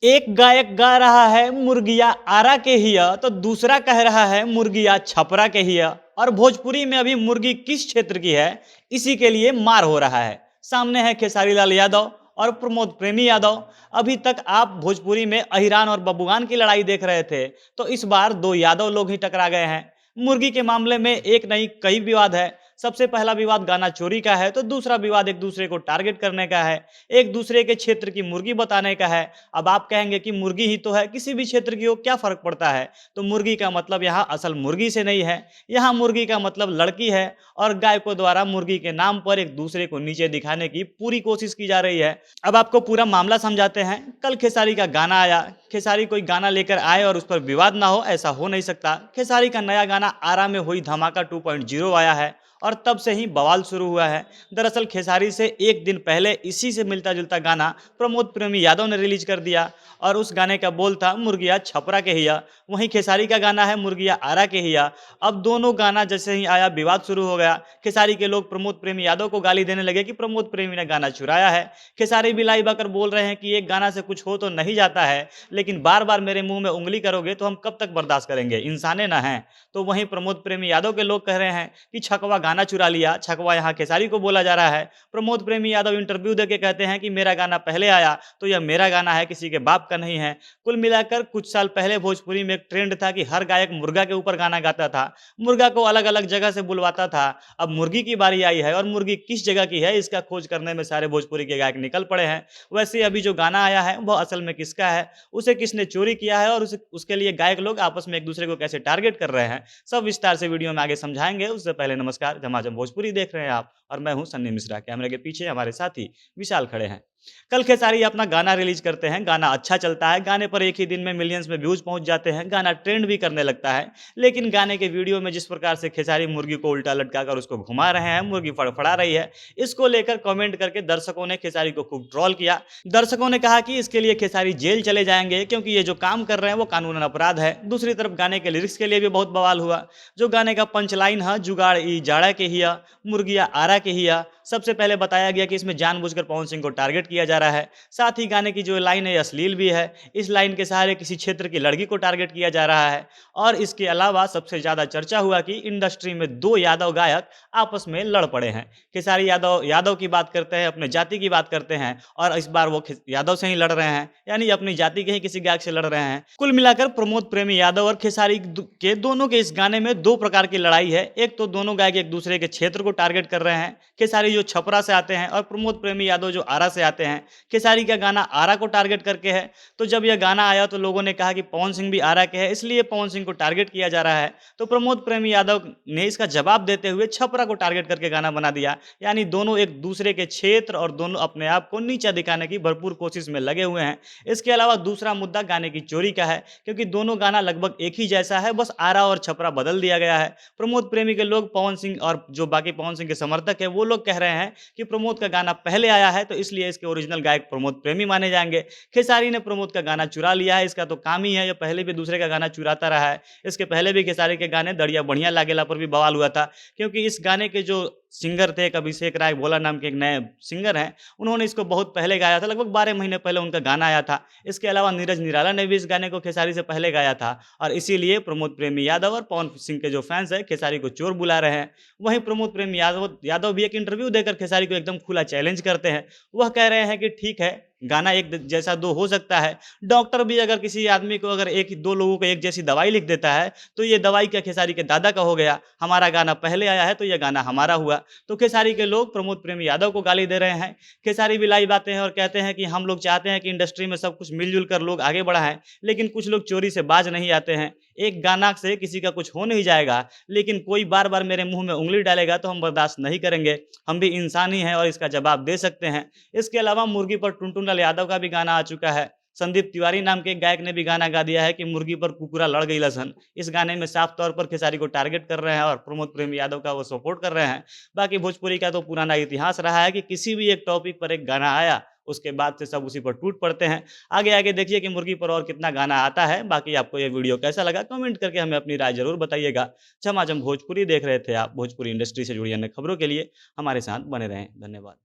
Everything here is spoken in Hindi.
एक गायक गा रहा है मुर्गिया आरा के हिया तो दूसरा कह रहा है मुर्गिया छपरा के हिया। और भोजपुरी में अभी मुर्गी किस क्षेत्र की है, इसी के लिए मार हो रहा है। सामने है खेसारी लाल यादव और प्रमोद प्रेमी यादव। अभी तक आप भोजपुरी में अहिरान और बबुआन की लड़ाई देख रहे थे, तो इस बार दो यादव लोग ही टकरा गए हैं। मुर्गी के मामले में एक नहीं कई विवाद है। सबसे पहला विवाद गाना चोरी का है, तो दूसरा विवाद एक दूसरे को टारगेट करने का है, एक दूसरे के क्षेत्र की मुर्गी बताने का है। अब आप कहेंगे कि मुर्गी ही तो है, किसी भी क्षेत्र की हो क्या फर्क पड़ता है। तो मुर्गी का मतलब यहाँ असल मुर्गी से नहीं है, यहाँ मुर्गी का मतलब लड़की है। और गायकों द्वारा मुर्गी के नाम पर एक दूसरे को नीचे दिखाने की पूरी कोशिश की जा रही है। अब आपको पूरा मामला समझाते हैं। कल खेसारी का गाना आया। खेसारी कोई गाना लेकर आए और उस पर विवाद ना हो, ऐसा हो नहीं सकता। खेसारी का नया गाना आरा में हुई धमाका 2.0 आया है और तब से ही बवाल शुरू हुआ है। दरअसल खेसारी से एक दिन पहले इसी से मिलता जुलता गाना प्रमोद प्रेमी यादव ने रिलीज कर दिया और उस गाने का बोल था मुर्गिया छपरा के हिया। वहीं खेसारी का गाना है मुर्गिया आरा के हिया। अब दोनों गाना जैसे ही आया विवाद शुरू हो गया। खेसारी के लोग प्रमोद प्रेमी यादव को गाली देने लगे कि प्रमोद प्रेमी ने गाना चुराया है। खेसारी भी लाइव आकर बोल रहे हैं कि एक गाना से कुछ हो तो नहीं जाता है, लेकिन बार बार मेरे मुंह में उंगली करोगे तो हम कब तक बर्दाश्त करेंगे, इंसाने ना हैं। तो वहीं प्रमोद प्रेमी यादव के लोग कह रहे हैं कि छकवा गाना चुरा लिया, छकवा यहाँ खेसारी को बोला जा रहा है। प्रमोद प्रेमी यादव इंटरव्यू देके कहते हैं कि मेरा गाना पहले आया तो यह मेरा गाना है, किसी के बाप का नहीं है। कुल मिलाकर कुछ साल पहले भोजपुरी में एक ट्रेंड था कि हर गायक मुर्गा के ऊपर गाना गाता था, मुर्गा को अलग अलग जगह से बुलवाता था। अब मुर्गी की बारी आई है और मुर्गी किस जगह की है इसका खोज करने में सारे भोजपुरी के गायक निकल पड़े हैं। वैसे अभी जो गाना आया है वह असल में किसका है, उसे किसने चोरी किया है और उसके लिए गायक लोग आपस में एक दूसरे को कैसे टारगेट कर रहे हैं, सब विस्तार से वीडियो में आगे समझाएंगे। उससे पहले नमस्कार, झमाझम भोजपुरी देख रहे हैं आप और मैं हूं सन्नी मिश्रा। कैमरे के पीछे हमारे साथी विशाल खड़े हैं। कल खेसारी अपना गाना रिलीज करते हैं, गाना अच्छा चलता है, गाने पर एक ही दिन में मिलियंस में व्यूज पहुंच जाते हैं, गाना ट्रेंड भी करने लगता है। लेकिन गाने के वीडियो में जिस प्रकार से खेसारी मुर्गी को उल्टा लटकाकर उसको घुमा रहे हैं, मुर्गी फड़फड़ा रही है, इसको लेकर कमेंट करके दर्शकों ने खेसारी को खूब ट्रोल किया। दर्शकों ने कहा कि इसके लिए खेसारी जेल चले जाएंगे क्योंकि ये जो काम कर रहे हैं वो कानूनन अपराध है। दूसरी तरफ गाने के लिरिक्स के लिए भी बहुत बवाल हुआ। जो गाने का पंच लाइन है जुगाड़ ई जाड़ा के हिया मुर्गिया आरा के हिया, सबसे पहले बताया गया कि इसमें जानबूझकर पवन सिंह को टारगेट किया जा रहा है। साथ ही गाने की जो लाइन है अश्लील भी है। इस लाइन के सहारे किसी क्षेत्र की लड़की को टारगेट किया जा रहा है। और इसके अलावा सबसे ज्यादा चर्चा हुआ कि इंडस्ट्री में दो यादव गायक आपस में लड़ पड़े हैं। खेसारी यादव यादव की बात करते हैं, अपने जाति की बात करते हैं और इस बार वो यादव से ही लड़ रहे हैं, यानी अपनी जाति के ही किसी गायक से लड़ रहे हैं। कुल मिलाकर प्रमोद प्रेमी यादव और खेसारी के दोनों के इस गाने में दो प्रकार की लड़ाई है। एक तो दोनों गायक एक दूसरे के क्षेत्र को टारगेट कर रहे हैं, खेसारी जो छपरा से आते हैं और प्रमोद प्रेमी यादव जो आरा से आते हैं। खेसारी का गाना आरा को टारगेट करके है। तो जब यह गाना आया तो लोगों ने कहा कि पवन सिंह भी आरा के हैं, इसलिए पवन सिंह को टारगेट किया जा रहा है। तो प्रमोद प्रेमी यादव ने इसका जवाब देते हुए छपरा को टारगेट करके गाना बना दिया। यानी दोनों एक दूसरे के क्षेत्र और दोनों अपने आप को नीचा दिखाने की भरपूर कोशिश में लगे हुए हैं। इसके अलावा दूसरा मुद्दा गाने की चोरी का है, क्योंकि दोनों गाना लगभग एक ही जैसा है, बस आरा और छपरा बदल दिया गया है। प्रमोद प्रेमी के लोग पवन सिंह और जो बाकी पवन सिंह के समर्थक है वो लोग कह रहे हैं कि प्रमोद का गाना पहले आया है तो इसलिए इसके ओरिजिनल गायक प्रमोद प्रेमी माने जाएंगे। खेसारी ने प्रमोद का गाना चुरा लिया है, इसका तो काम ही है, ये पहले भी दूसरे का गाना चुराता रहा है। इसके पहले भी खेसारी के गाने दड़िया बढ़िया लागेला पर भी बवाल हुआ था, क्योंकि इस गाने के जो सिंगर थे, एक अभिषेक राय भोला नाम के एक नए सिंगर हैं, उन्होंने इसको बहुत पहले गाया था, लगभग 12 महीने पहले उनका गाना आया था। इसके अलावा नीरज निराला ने भी इस गाने को खेसारी से पहले गाया था और इसीलिए प्रमोद प्रेमी यादव और पवन सिंह के जो फैंस हैं खेसारी को चोर बुला रहे हैं। वहीं प्रमोद प्रेमी यादव भी एक इंटरव्यू देकर खेसारी को एकदम खुला चैलेंज करते हैं। वह कह रहे हैं कि ठीक है, गाना एक जैसा दो हो सकता है। डॉक्टर भी अगर किसी आदमी को अगर एक दो लोगों को एक जैसी दवाई लिख देता है तो ये दवाई क्या खेसारी के दादा का हो गया, हमारा गाना पहले आया है तो यह गाना हमारा हुआ। तो खेसारी के लोग प्रमोद प्रेमी यादव को गाली दे रहे हैं। खेसारी भी लाइव आते हैं और कहते हैं कि हम लोग चाहते हैं कि इंडस्ट्री में सब कुछ मिलजुल कर लोग आगे बढ़ाएं, लेकिन कुछ लोग चोरी से बाज नहीं आते हैं। एक गाना से किसी का कुछ हो नहीं जाएगा, लेकिन कोई बार बार मेरे मुंह में उंगली डालेगा तो हम बर्दाश्त नहीं करेंगे। हम भी इंसान ही हैं और इसका जवाब दे सकते हैं। इसके अलावा मुर्गी पर टुनटुन लाल यादव का भी गाना आ चुका है। संदीप तिवारी नाम के एक गायक ने भी गाना गा दिया है कि मुर्गी पर कुकुरा लड़ गई लसन। इस गाने में साफ तौर पर खेसारी को टारगेट कर रहे हैं और प्रमोद प्रेमी यादव का वो सपोर्ट कर रहे हैं। बाकी भोजपुरी का तो पुराना इतिहास रहा है कि किसी भी एक टॉपिक पर एक गाना आया उसके बाद से सब उसी पर टूट पड़ते हैं। आगे आगे देखिए कि मुर्गी पर और कितना गाना आता है। बाकी आपको ये वीडियो कैसा लगा कमेंट करके हमें अपनी राय जरूर बताइएगा। झमाझम भोजपुरी देख रहे थे आप। भोजपुरी इंडस्ट्री से जुड़ी अन्य खबरों के लिए हमारे साथ बने रहें। धन्यवाद।